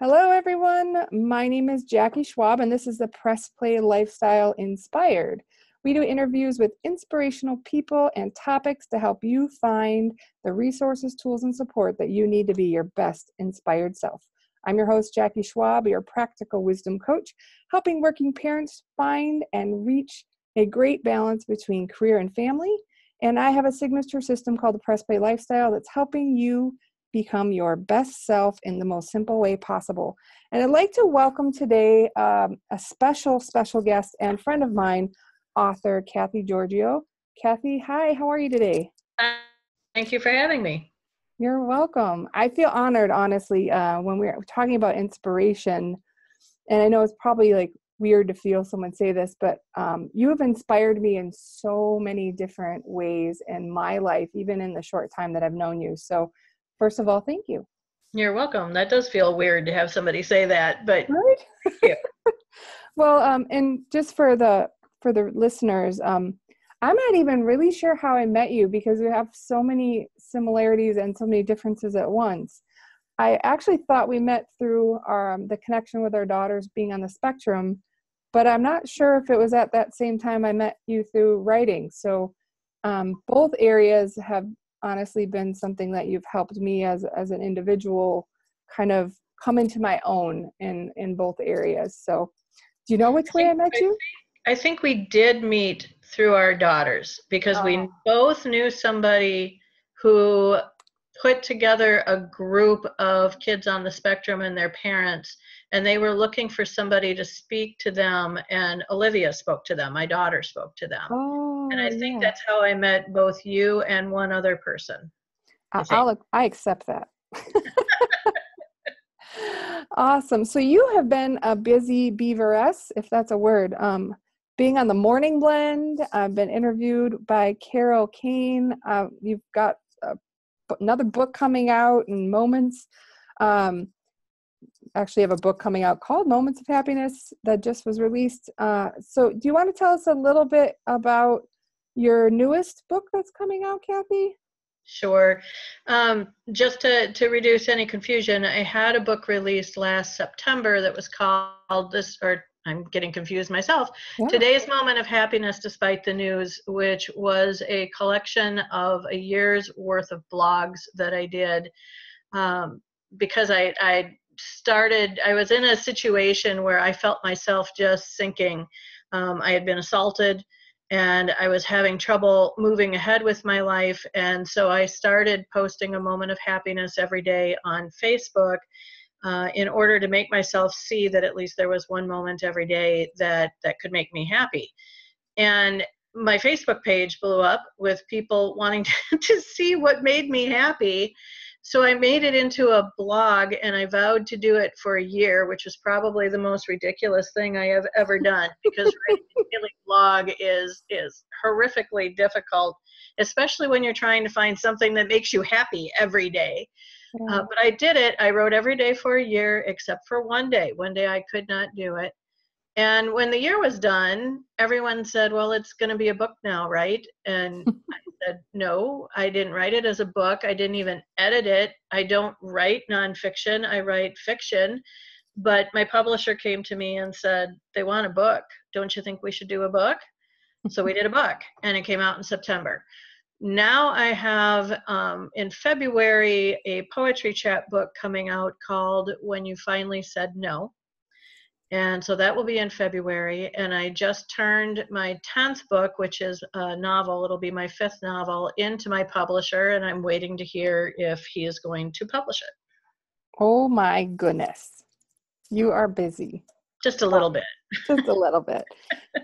Hello, everyone. My name is Jackie Schwab, and this is the PressPlay Lifestyle Inspired. We do interviews with inspirational people and topics to help you find the resources, tools, and support that you need to be your best inspired self. I'm your host, Jackie Schwab, your practical wisdom coach, helping working parents find and reach a great balance between career and family. And I have a signature system called the PressPlay Lifestyle that's helping you become your best self in the most simple way possible. And I'd like to welcome today a special guest and friend of mine, author Kathie Giorgio. Kathie, hi, how are you today? Thank you for having me. You're welcome. I feel honored, honestly, when we're talking about inspiration. And I know it's probably like weird to feel someone say this, but you have inspired me in so many different ways in my life, even in the short time that I've known you. So first of all, thank you. You're welcome. That does feel weird to have somebody say that, but right? Thank you. Well, and just for the listeners, I'm not even really sure how I met you because we have so many similarities and so many differences at once. I actually thought we met through the connection with our daughters being on the spectrum, but I'm not sure if it was at that same time I met you through writing. So both areas have honestly been something that you've helped me as an individual kind of come into my own in both areas. So do you know which way I met you? I think we did meet through our daughters because we both knew somebody who put together a group of kids on the spectrum and their parents, and they were looking for somebody to speak to them, and Olivia spoke to them. My daughter spoke to them. And I think that's how I met both you and one other person. I accept that. Awesome. So you have been a busy beaveress, if that's a word, being on the Morning Blend. I've been interviewed by Carol Kane. You've got another book coming out in Moments. Actually have a book coming out called Moments of Happiness that just was released. So do you want to tell us a little bit about your newest book that's coming out, Kathie? Sure. Just to reduce any confusion, I had a book released last September that was called I'm getting confused myself. Yeah. Today's Moment of Happiness Despite the News, which was a collection of a year's worth of blogs that I did because I was in a situation where I felt myself just sinking. I had been assaulted and I was having trouble moving ahead with my life. And so I started posting a moment of happiness every day on Facebook in order to make myself see that at least there was one moment every day that could make me happy. And my Facebook page blew up with people wanting to see what made me happy. So I made it into a blog, and I vowed to do it for a year, which is probably the most ridiculous thing I have ever done, because writing a daily blog is horrifically difficult, especially when you're trying to find something that makes you happy every day. Yeah. But I did it. I wrote every day for a year except for one day. One day I could not do it. And when the year was done, everyone said, well, it's going to be a book now, right? And I said, no, I didn't write it as a book. I didn't even edit it. I don't write nonfiction. I write fiction. But my publisher came to me and said, they want a book. Don't you think we should do a book? So we did a book, and it came out in September. Now I have, in February, a poetry chat book coming out called When You Finally Said No. And so that will be in February. And I just turned my 10th book, which is a novel, it'll be my 5th novel, into my publisher. And I'm waiting to hear if he is going to publish it. Oh my goodness. You are busy. Just a little bit. Just a little bit.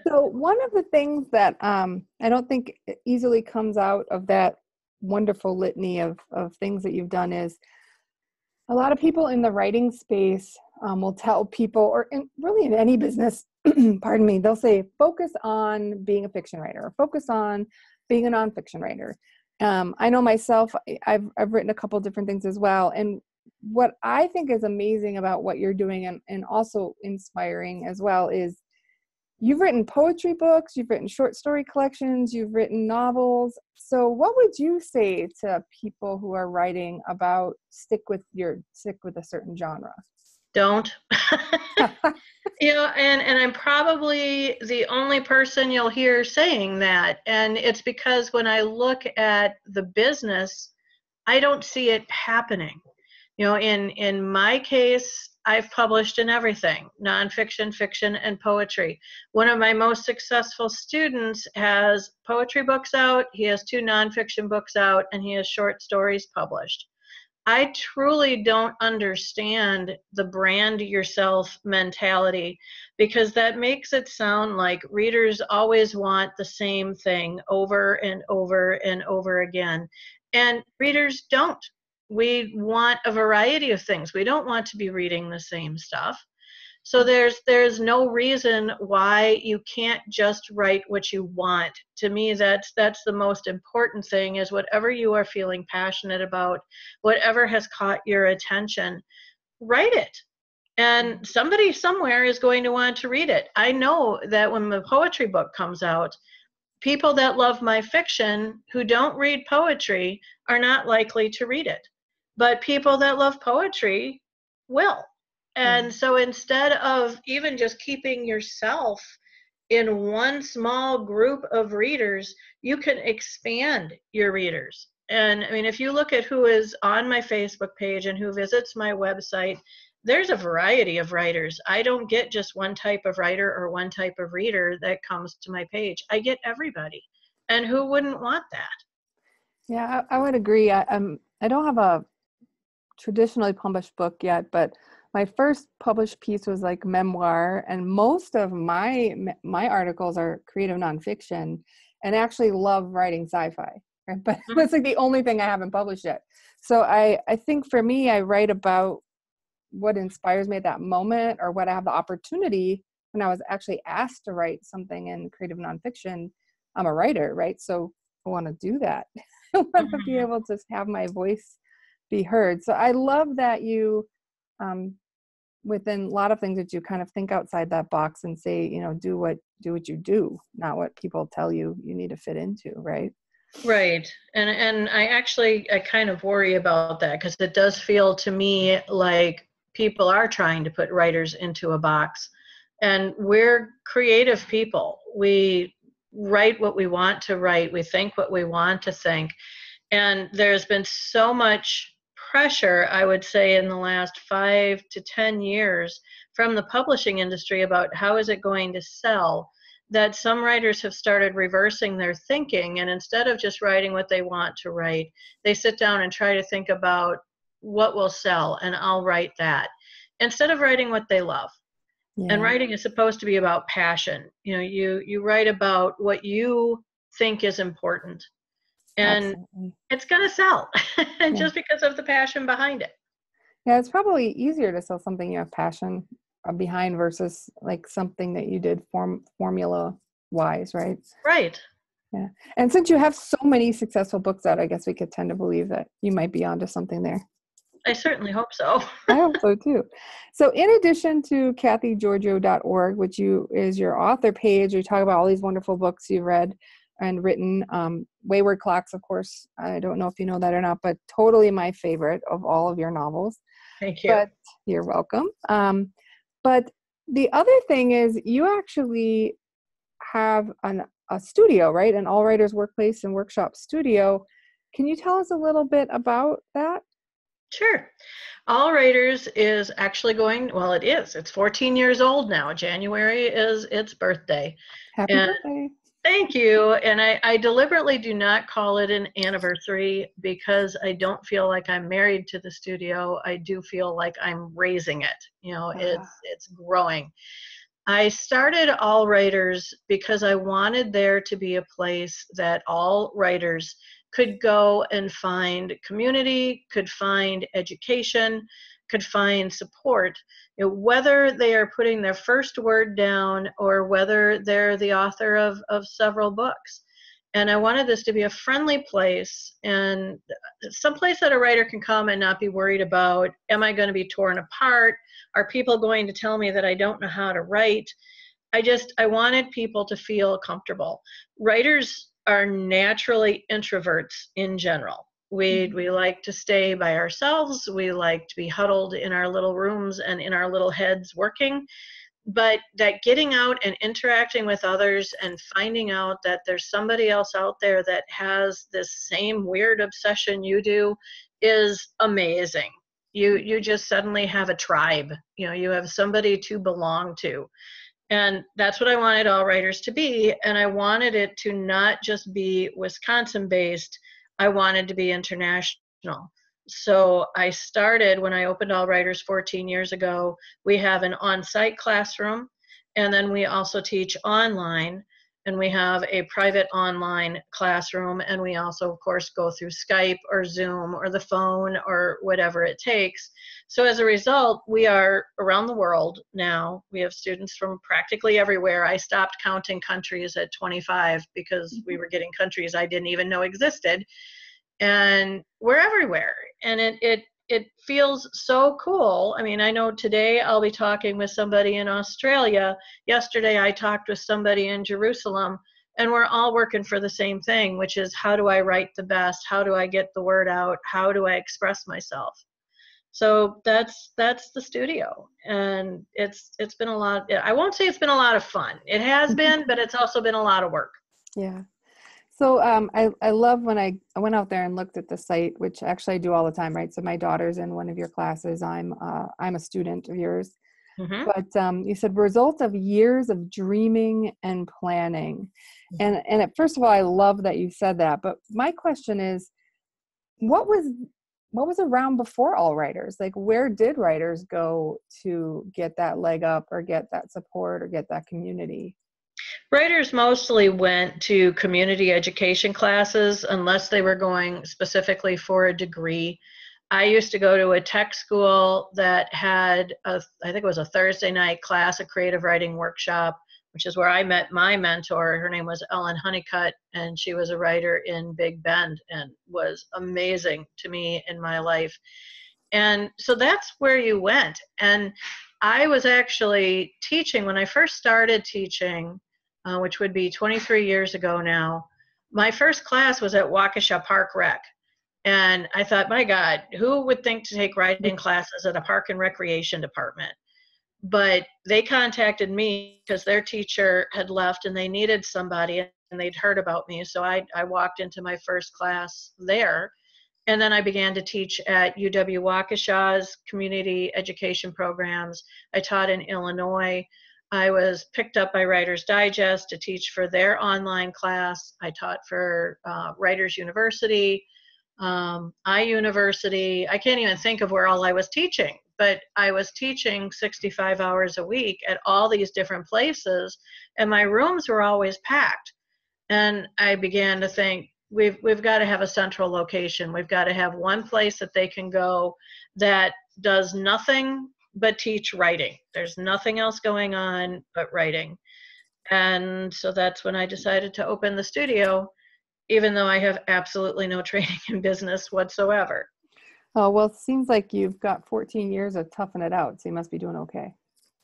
So one of the things that I don't think easily comes out of that wonderful litany of things that you've done is a lot of people in the writing space will tell people, or really in any business, pardon me, they'll say, focus on being a fiction writer, or focus on being a nonfiction writer. I know myself, I've written a couple different things as well. And what I think is amazing about what you're doing and also inspiring as well is you've written poetry books, you've written short story collections, you've written novels. So what would you say to people who are writing about stick with a certain genre? Don't. You know, and I'm probably the only person you'll hear saying that. And it's because when I look at the business, I don't see it happening. You know, in my case, I've published in everything, nonfiction, fiction, and poetry. One of my most successful students has poetry books out, he has 2 nonfiction books out, and he has short stories published. I truly don't understand the brand yourself mentality, because that makes it sound like readers always want the same thing over and over and over again. And readers don't. We want a variety of things. We don't want to be reading the same stuff. So there's no reason why you can't just write what you want. To me, that's the most important thing, is whatever you are feeling passionate about, whatever has caught your attention, write it. And somebody somewhere is going to want to read it. I know that when the poetry book comes out, people that love my fiction who don't read poetry are not likely to read it. But people that love poetry will. And so instead of even just keeping yourself in one small group of readers, you can expand your readers. And I mean, if you look at who is on my Facebook page and who visits my website, there's a variety of writers. I don't get just one type of writer or one type of reader that comes to my page. I get everybody. And who wouldn't want that? Yeah, I would agree. I don't have a traditionally published book yet, but my first published piece was like memoir, and most of my articles are creative nonfiction, and I actually love writing sci-fi, right? But it's like the only thing I haven't published yet. So I think for me, I write about what inspires me at that moment, or what I have the opportunity. When I was actually asked to write something in creative nonfiction, I'm a writer, right? So I want to do that. I want to be able to have my voice be heard. So I love that you, within a lot of things, that you kind of think outside that box and say, you know, do what you do, not what people tell you need to fit into, right? Right. And I kind of worry about that, because it does feel to me like people are trying to put writers into a box. And we're creative people. We write what we want to write. We think what we want to think. And there's been so much pressure, I would say, in the last 5 to 10 years from the publishing industry about how is it going to sell, that some writers have started reversing their thinking. And instead of just writing what they want to write, they sit down and try to think about what will sell, and I'll write that, instead of writing what they love. Yeah. And writing is supposed to be about passion. You know, you write about what you think is important. And Absolutely. it's going to sell Yeah. just because of the passion behind it. Yeah, it's probably easier to sell something you have passion behind versus like something that you did formula wise, right? Right. Yeah. And since you have so many successful books out, I guess we could tend to believe that you might be onto something there. I certainly hope so. I hope so too. So in addition to kathiegiorgio.org, which is your author page, you talk about all these wonderful books you've read and written. Wayward Clocks, of course, I don't know if you know that or not, but totally my favorite of all of your novels. Thank you. But you're welcome. But the other thing is you actually have a studio, right? An All Writers Workplace and Workshop studio. Can you tell us a little bit about that? Sure. All Writers is actually going, well, it is. It's 14 years old now. January is its birthday. Happy birthday. Thank you. And I deliberately do not call it an anniversary, because I don't feel like I'm married to the studio. I do feel like I'm raising it. You know, it's growing. I started All Writers because I wanted there to be a place that all writers could go and find community, could find education, could find support, you know, whether they are putting their first word down or whether they're the author of several books. And I wanted this to be a friendly place, and some place that a writer can come and not be worried about, am I going to be torn apart? Are people going to tell me that I don't know how to write? I wanted people to feel comfortable. Writers are naturally introverts in general. We like to stay by ourselves. We like to be huddled in our little rooms and in our little heads working. But that getting out and interacting with others and finding out that there's somebody else out there that has this same weird obsession you do is amazing. You just suddenly have a tribe. You have somebody to belong to. And that's what I wanted All Writers to be. And I wanted it to not just be Wisconsin based, I wanted to be international. So I started when I opened All Writers 14 years ago. We have an on site classroom, and then we also teach online. And we have a private online classroom, and we also, of course, go through Skype or Zoom or the phone or whatever it takes. So as a result, we are around the world now. We have students from practically everywhere. I stopped counting countries at 25 because we were getting countries I didn't even know existed. And we're everywhere. And it feels so cool. I mean, I know today I'll be talking with somebody in Australia. Yesterday I talked with somebody in Jerusalem, and we're all working for the same thing, which is how do I write the best? How do I get the word out? How do I express myself? So that's the studio, and it's been a lot. I won't say it's been a lot of fun. It has been, but it's also been a lot of work. Yeah. So I love when I went out there and looked at the site, which actually I do all the time, right? So my daughter's in one of your classes. I'm a student of yours. Mm-hmm. But you said result of years of dreaming and planning. And first of all, I love that you said that. But my question is, what was around before All Writers? Like, where did writers go to get that leg up or get that support or get that community? Writers mostly went to community education classes unless they were going specifically for a degree. I used to go to a tech school that had, I think it was a Thursday night class, a creative writing workshop, which is where I met my mentor. Her name was Ellen Honeycutt, and she was a writer in Big Bend and was amazing to me in my life. And so that's where you went. And I was actually teaching when I first started teaching, which would be 23 years ago now. My first class was at Waukesha Park Rec. And I thought, my God, who would think to take writing classes at a park and recreation department? But they contacted me because their teacher had left and they needed somebody, and they'd heard about me. So I walked into my first class there. And then I began to teach at UW Waukesha's community education programs. I taught in Illinois. I was picked up by Writers Digest to teach for their online class. I taught for Writers University, iUniversity. I can't even think of where all I was teaching, but I was teaching 65 hours a week at all these different places, and my rooms were always packed. And I began to think, we've got to have a central location. We've got to have one place that they can go that does nothing but teach writing. There's nothing else going on but writing. And so that's when I decided to open the studio, even though I have absolutely no training in business whatsoever. Oh, well, it seems like you've got 14 years of toughing it out, so you must be doing okay.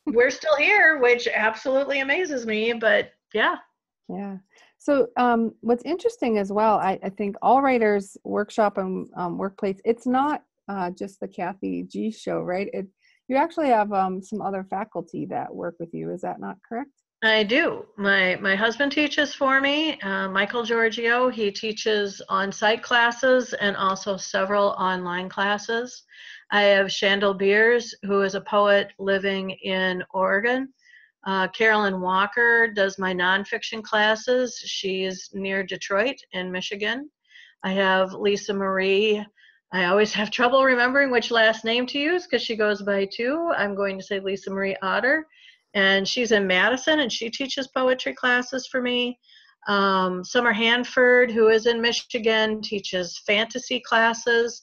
We're still here, which absolutely amazes me, but yeah. Yeah. So what's interesting as well, I think All Writers Workshop and Workplace, it's not just the Kathie G show, right? You actually have some other faculty that work with you. Is that not correct? I do. My husband teaches for me, Michael Giorgio. He teaches on-site classes and also several online classes. I have Shandell Beers, who is a poet living in Oregon. Carolyn Walker does my nonfiction classes. She's near Detroit in Michigan. I have Lisa Marie. I always have trouble remembering which last name to use because she goes by two. I'm going to say Lisa Marie Otter. And she's in Madison, and she teaches poetry classes for me. Summer Hanford, who is in Michigan, teaches fantasy classes.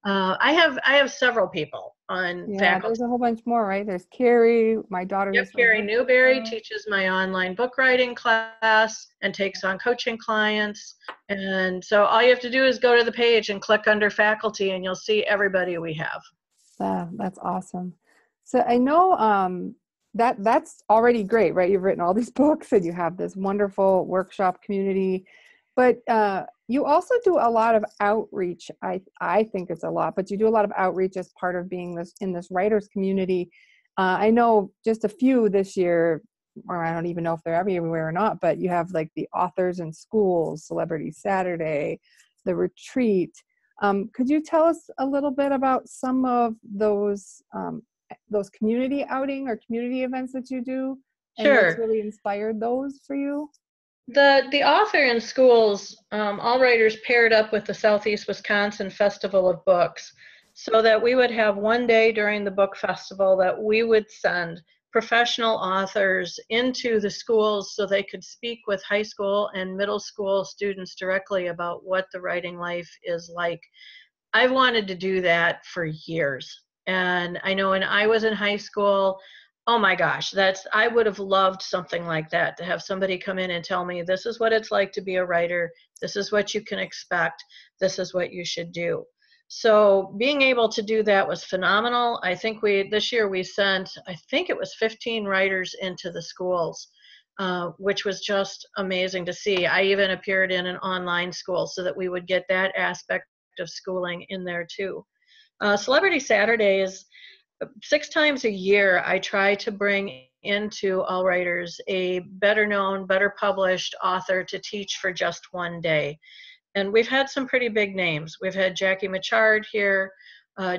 I have several people on faculty. There's a whole bunch more, right? There's Carrie, my daughter. Yep, Carrie Newberry teaches my online book writing class and takes on coaching clients. And so all you have to do is go to the page and click under faculty, and you'll see everybody we have. That's awesome. So I know that's already great, right? You've written all these books and you have this wonderful workshop community. But You also do a lot of outreach. I think it's a lot, but you do a lot of outreach as part of being in this writers community. I know just a few this year, or I don't even know if they're everywhere or not, but you have like the Authors in Schools, Celebrity Saturday, the retreat. Could you tell us a little bit about some of those community outing or community events that you do, and what's Sure. really inspired those for you? The Author in Schools, All Writers paired up with the Southeast Wisconsin Festival of Books so that we would have one day during the book festival that we would send professional authors into the schools so they could speak with high school and middle school students directly about what the writing life is like. I've wanted to do that for years. And I know when I was in high school, oh my gosh, I would have loved something like that, to have somebody come in and tell me, this is what it's like to be a writer. This is what you can expect. This is what you should do. So being able to do that was phenomenal. I think this year we sent, I think it was 15 writers into the schools, which was just amazing to see. I even appeared in an online school so that we would get that aspect of schooling in there too. Celebrity Saturday is 6 times a year. I try to bring into All Writers a better known, better published author to teach for just one day. And we've had some pretty big names. We've had Jackie Machard here,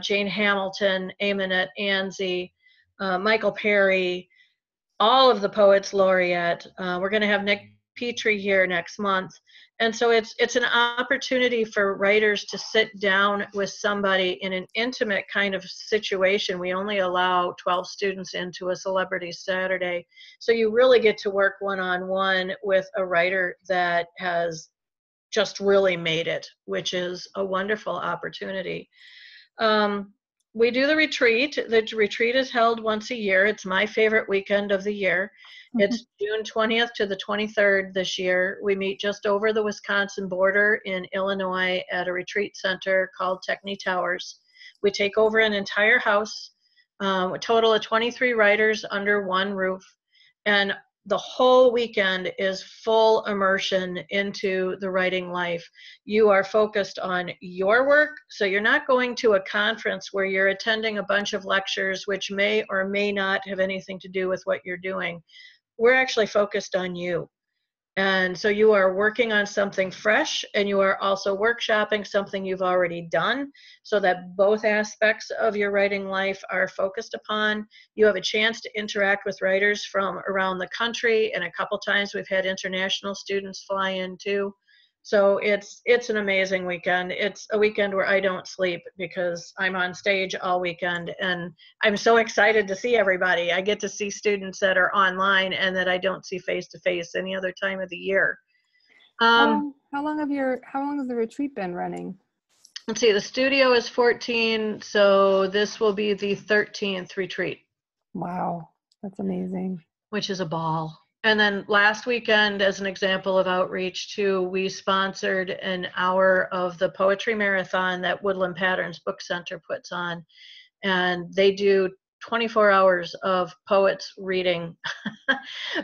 Jane Hamilton, Aminette Anzi, Michael Perry, all of the poets laureate. We're going to have Nick Petrie here next month. And so it's an opportunity for writers to sit down with somebody in an intimate kind of situation. We only allow 12 students into a Celebrity Saturday. So you really get to work one-on-one with a writer that has just really made it, which is a wonderful opportunity. We do the retreat. The retreat is held once a year. It's my favorite weekend of the year. It's June 20th to the 23rd this year. We meet just over the Wisconsin border in Illinois at a retreat center called Techni Towers. We take over an entire house, a total of 23 writers under one roof, and the whole weekend is full immersion into the writing life. You are focused on your work, so you're not going to a conference where you're attending a bunch of lectures which may or may not have anything to do with what you're doing. We're actually focused on you. And so you are working on something fresh, and you are also workshopping something you've already done, so that both aspects of your writing life are focused upon. You have a chance to interact with writers from around the country, and a couple times we've had international students fly in too. So it's an amazing weekend. It's a weekend where I don't sleep because I'm on stage all weekend, and I'm so excited to see everybody. I get to see students that are online and that I don't see face to face any other time of the year. How long has the retreat been running? Let's see, the studio is 14, so this will be the 13th retreat. Wow, that's amazing. Which is a ball. And then last weekend, as an example of outreach too, we sponsored an hour of the poetry marathon that Woodland Patterns Book Center puts on. And they do 24 hours of poets reading,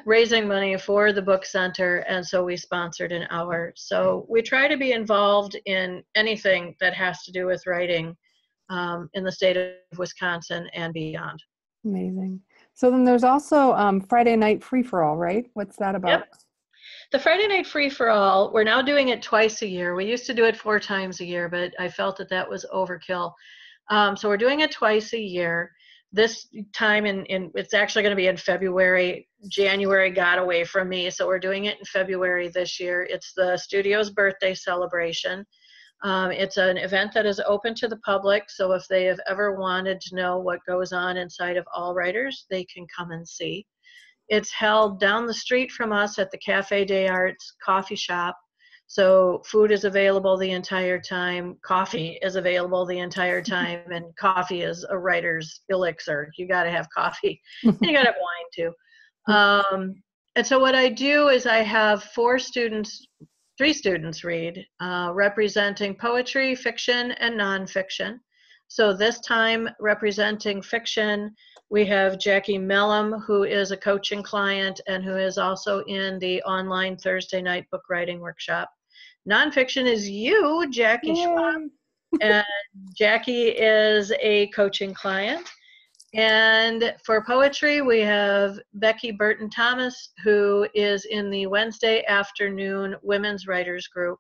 raising money for the book center. And so we sponsored an hour. So we try to be involved in anything that has to do with writing in the state of Wisconsin and beyond. Amazing. So then there's also Friday Night Free-for-All, right? What's that about? Yep. The Friday Night Free-for-All, we're now doing it twice a year. We used to do it 4 times a year, but I felt that was overkill. So we're doing it twice a year. This time it's actually going to be in February. January got away from me, so we're doing it in February this year. It's the studio's birthday celebration. It's an event that is open to the public, so if they have ever wanted to know what goes on inside of All Writers, they can come and see. It's held down the street from us at the Cafe des Arts coffee shop. So food is available the entire time. Coffee is available the entire time. And coffee is a writer's elixir. You got to have coffee. And you got to have wine too. And so what I do is I have 3 students read, representing poetry, fiction, and nonfiction. So this time representing fiction, we have Jackie Mellum, who is a coaching client and who is also in the online Thursday night book writing workshop. Nonfiction is you, Jackie Schwab. Yay. And Jackie is a coaching client. And for poetry, we have Becky Burton Thomas, who is in the Wednesday afternoon Women's Writers Group.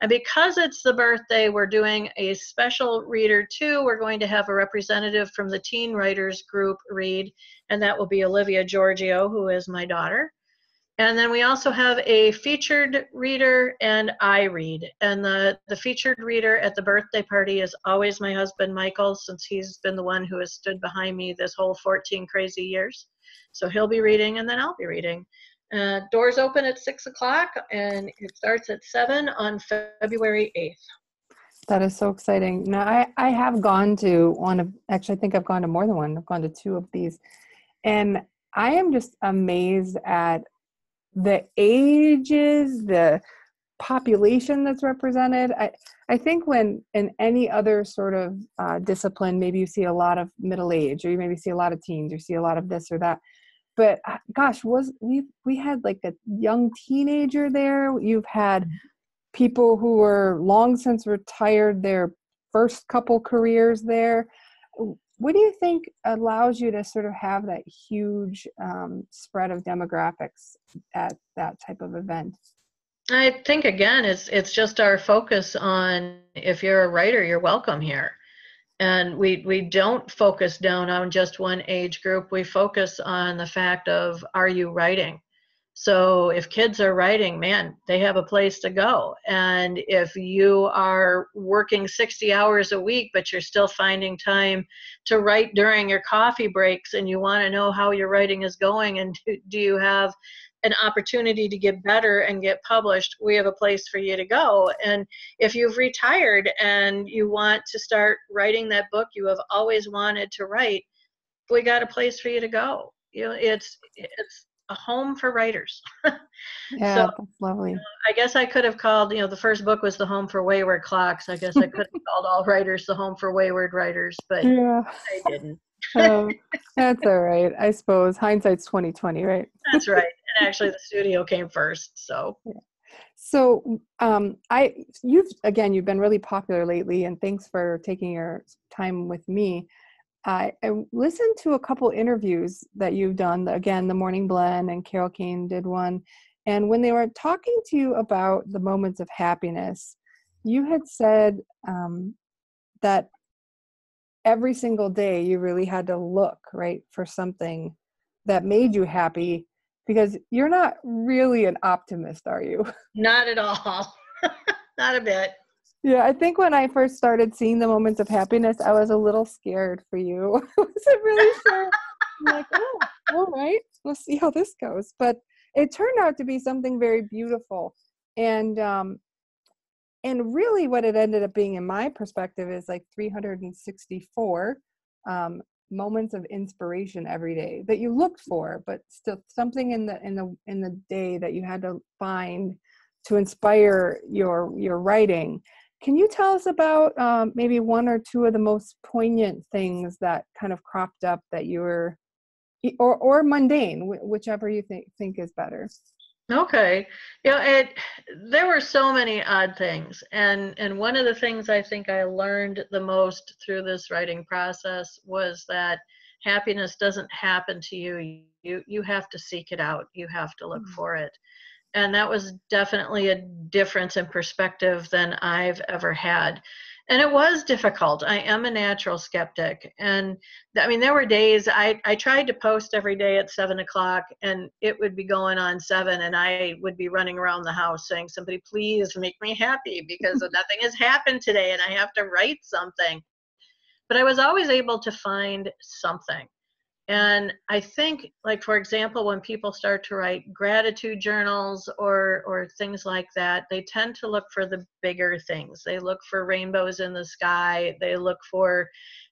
And because it's the birthday, we're doing a special reader too. We're going to have a representative from the Teen Writers Group read, and that will be Kathie Giorgio, who is my daughter. And then we also have a featured reader, and I read. And the featured reader at the birthday party is always my husband, Michael, since he's been the one who has stood behind me this whole 14 crazy years. So he'll be reading, and then I'll be reading. Doors open at 6 o'clock, and it starts at 7 on February 8th. That is so exciting. Now, I have gone to one of, actually, I think I've gone to more than one. I've gone to 2 of these. And I am just amazed at the ages, the population that's represented. I think when in any other sort of discipline, maybe you see a lot of middle age, or you maybe see a lot of teens, or see a lot of this or that. But gosh, we had like a young teenager there. You've had people who were long since retired, their first couple careers there. What do you think allows you to sort of have that huge spread of demographics at that type of event? I think, again, it's just our focus on, if you're a writer, you're welcome here. And we don't focus down on just one age group. We focus on the fact of, are you writing? So if kids are writing, man, they have a place to go. And if you are working 60 hours a week, but you're still finding time to write during your coffee breaks, and you want to know how your writing is going, and do you have an opportunity to get better and get published, we have a place for you to go. And if you've retired and you want to start writing that book you have always wanted to write, we got a place for you to go. You know, it's a home for writers. Yeah, So, that's lovely. I guess I could have called, the first book was The Home for Wayward Clocks. I guess I could have called all writers The Home for Wayward Writers, but Yeah. I didn't. That's all right. I suppose hindsight's 20/20, right? That's right. And actually the studio came first, so. Yeah. So you've been really popular lately, and thanks for taking your time with me. I listened to a couple interviews that you've done. Again, the Morning Blend and Carol Kane did one. And when they were talking to you about the moments of happiness, you had said that every single day you really had to look, right, for something that made you happy, because you're not really an optimist, are you? Not at all. Not a bit. Yeah, I think when I first started seeing the moments of happiness, I was a little scared for you. I wasn't really sure. I'm like, oh, all right, we'll see how this goes. But it turned out to be something very beautiful. And really what it ended up being, in my perspective, is like 364 moments of inspiration every day that you looked for, but still something in the day that you had to find to inspire your writing. Can you tell us about maybe 1 or 2 of the most poignant things that kind of cropped up that you were, or mundane, whichever you think is better? Okay. There were so many odd things. And one of the things I think I learned the most through this writing process was that happiness doesn't happen to you. You have to seek it out. You have to look for it. And that was definitely a difference in perspective than I've ever had. And it was difficult. I am a natural skeptic. And I mean, there were days I tried to post every day at 7 o'clock, and it would be going on 7, and I would be running around the house saying, somebody please make me happy, because nothing has happened today and I have to write something. But I was always able to find something. And I think, like, for example, when people start to write gratitude journals or things like that, they tend to look for the bigger things. They look for rainbows in the sky. They look for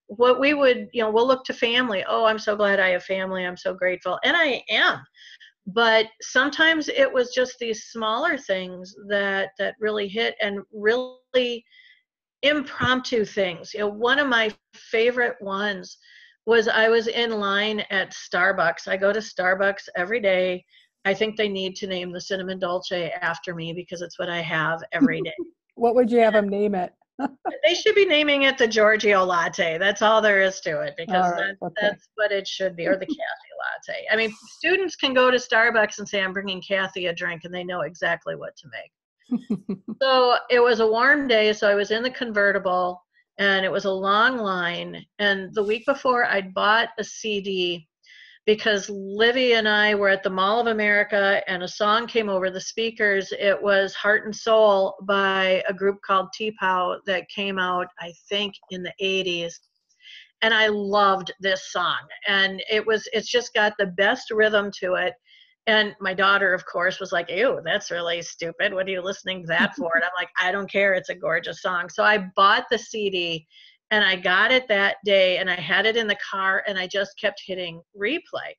what we would, we'll look to family. Oh, I'm so glad I have family. I'm so grateful. And I am. But sometimes it was just these smaller things that really hit, and really impromptu things. One of my favorite ones was, I was in line at Starbucks. I go to Starbucks every day. I think they need to name the cinnamon dolce after me because it's what I have every day. What would you have them name it? They should be naming it the Giorgio latte. That's all there is to it, because All right, okay. that's what it should be, or the Kathie latte. I mean, students can go to Starbucks and say, I'm bringing Kathie a drink, and they know exactly what to make. So it was a warm day, so I was in the convertible, and it was a long line. And the week before, I'd bought a CD because Livy and I were at the Mall of America, and a song came over the speakers. It was Heart and Soul by a group called T-Pow that came out, I think, in the 80s. And I loved this song. And it's just got the best rhythm to it. And my daughter, of course, was like, ew, that's really stupid. What are you listening to that for? And I'm like, I don't care. It's a gorgeous song. So I bought the CD, and I got it that day, and I had it in the car, and I just kept hitting replay.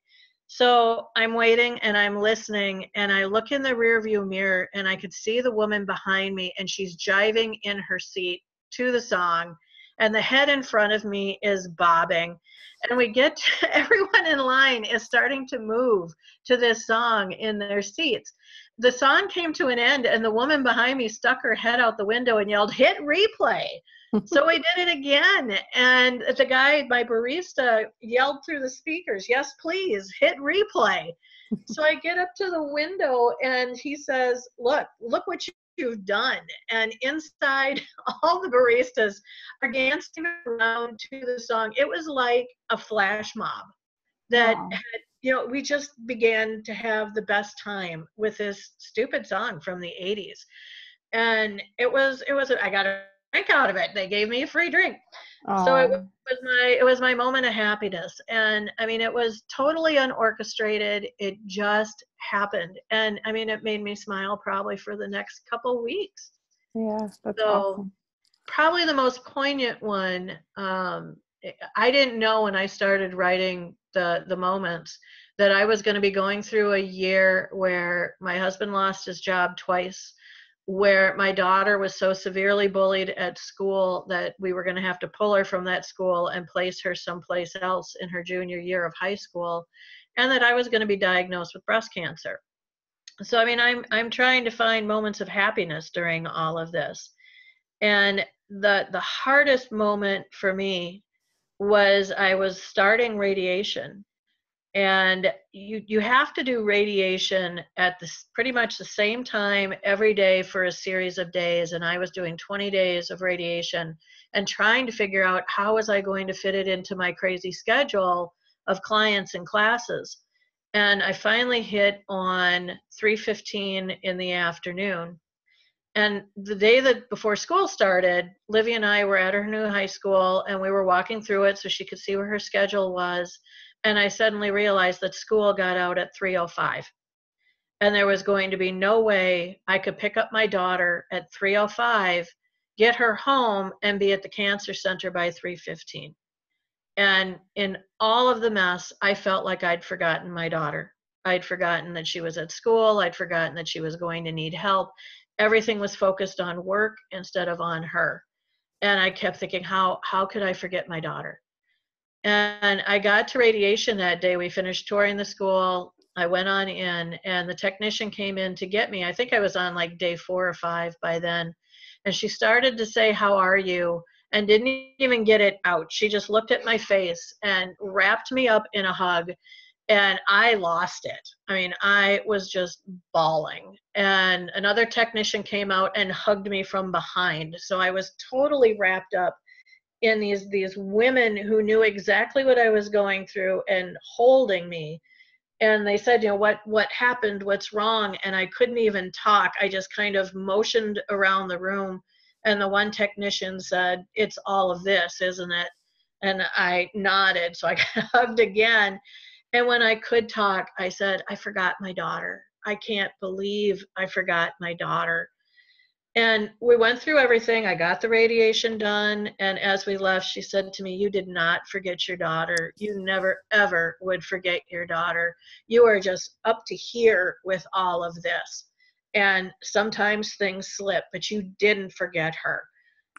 So I'm waiting, and I'm listening, and I look in the rearview mirror, and I could see the woman behind me, and she's jiving in her seat to the song, and the head in front of me is bobbing. And we get to, everyone in line is starting to move to this song in their seats. The song came to an end, and the woman behind me stuck her head out the window and yelled, "Hit replay." So we did it again. And the guy, my barista, yelled through the speakers, "Yes, please, hit replay." So I get up to the window, and he says, look what you've done. And inside, all the baristas are dancing around to the song. It was like a flash mob that had, we just began to have the best time with this stupid song from the 80s. And I got a drink out of it. They gave me a free drink. So it was my moment of happiness. And I mean, it was totally unorchestrated. It just happened. And I mean, it made me smile probably for the next couple weeks. Yeah, that's awesome. Probably the most poignant one, I didn't know when I started writing the moments that I was going to be going through a year where my husband lost his job twice, where my daughter was so severely bullied at school that we were going to have to pull her from that school and place her someplace else in her junior year of high school, and that I was going to be diagnosed with breast cancer. So I mean, I'm trying to find moments of happiness during all of this. And the hardest moment for me was I was starting radiation. And you have to do radiation at pretty much the same time every day for a series of days. And I was doing 20 days of radiation and trying to figure out how was I going to fit it into my crazy schedule of clients and classes. And I finally hit on 3:15 in the afternoon. And the day that before school started, Livy and I were at her new high school, and we were walking through it so she could see where her schedule was. And I suddenly realized that school got out at 3:05. And there was going to be no way I could pick up my daughter at 3:05, get her home, and be at the cancer center by 3:15. And in all of the mess, I felt like I'd forgotten my daughter. I'd forgotten that she was at school. I'd forgotten that she was going to need help. Everything was focused on work instead of on her. And I kept thinking, how could I forget my daughter? And I got to radiation that day. We finished touring the school. I went on in, and the technician came in to get me. I think I was on like day 4 or 5 by then. And she started to say, "How are you?" and didn't even get it out. She just looked at my face and wrapped me up in a hug. And I lost it. I mean, I was just bawling. And another technician came out and hugged me from behind. So I was totally wrapped up in these women who knew exactly what I was going through and holding me. And they said, what happened? What's wrong? And I couldn't even talk. I just kind of motioned around the room. And the one technician said, "It's all of this, isn't it?" And I nodded. So I got hugged again. And when I could talk, I said, "I forgot my daughter. I can't believe I forgot my daughter." And we went through everything. I got the radiation done. And as we left, she said to me, "You did not forget your daughter. You never, ever would forget your daughter. You are just up to here with all of this. And sometimes things slip, but you didn't forget her."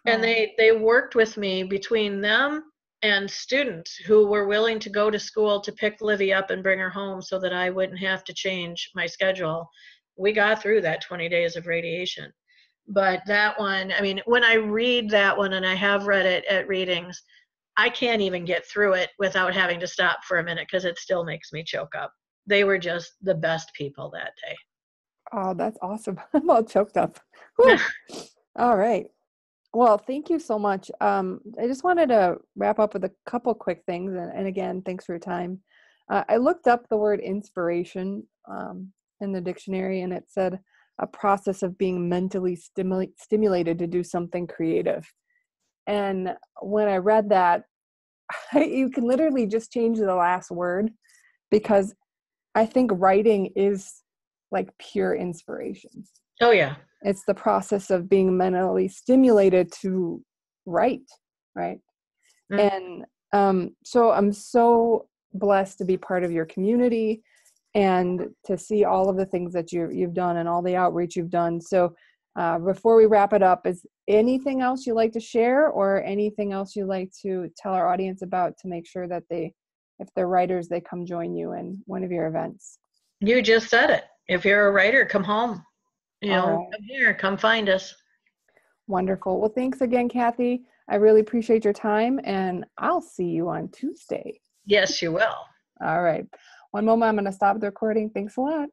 And they worked with me between them and students who were willing to go to school to pick Livy up and bring her home so that I wouldn't have to change my schedule. We got through that 20 days of radiation. But that one, I mean, when I read that one, and I have read it at readings, I can't even get through it without having to stop for a minute because it still makes me choke up. They were just the best people that day. Oh, that's awesome. I'm all choked up. All right. Well, thank you so much. I just wanted to wrap up with a couple quick things. And again, thanks for your time. I looked up the word inspiration in the dictionary, and it said a process of being mentally stimulated to do something creative. And when I read that, you can literally just change the last word, because I think writing is like pure inspiration. Oh, yeah. It's the process of being mentally stimulated to write, right? Mm. And so I'm so blessed to be part of your community and to see all of the things that you've done and all the outreach you've done. So before we wrap it up, is anything else you'd like to share, or anything else you'd like to tell our audience about to make sure that if they're writers, they come join you in one of your events? You just said it. If you're a writer, come home. All right. Come here, come find us. Wonderful. Well, thanks again, Kathie. I really appreciate your time, and I'll see you on Tuesday. Yes, you will. All right. One moment, I'm going to stop the recording. Thanks a lot.